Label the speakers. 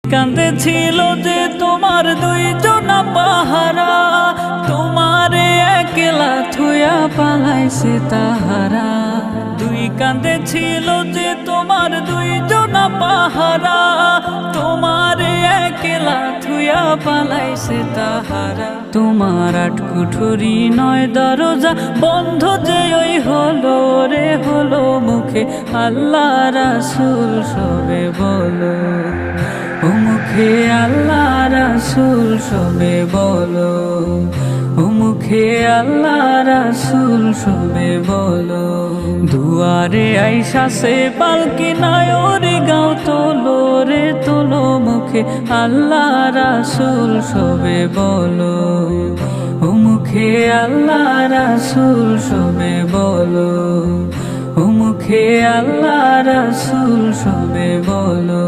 Speaker 1: কাঁদেছিল যে তোমার দুইজনা পাহারা, তোমারে একলা থুয়া পালাইছে তাহারা। দুই কাঁদেছিল যে তোমার দুইজনা পাহারা, তোমারে একলা থুয়া পালাইছে তাহারা। তোমার আট কুঠুরি নয় দরজা বন্ধ যে ওই হলো রে হলো, মুখে আল্লাহ রাসূল সবে বলো, ও মুখে আল্লাহ রাসূল সবে বলো, ও মুখে আল্লাহ রাসূল সবে বলো। দুয়ারে আইসাছে পালকি নায়রে গাও তোলো রে তোলো, মুখে আল্লাহ রাসূল সবে বলো, ও মুখে আল্লাহ রাসূল সবে বলো, ও মুখে আল্লাহ রাসূল সবে বলো।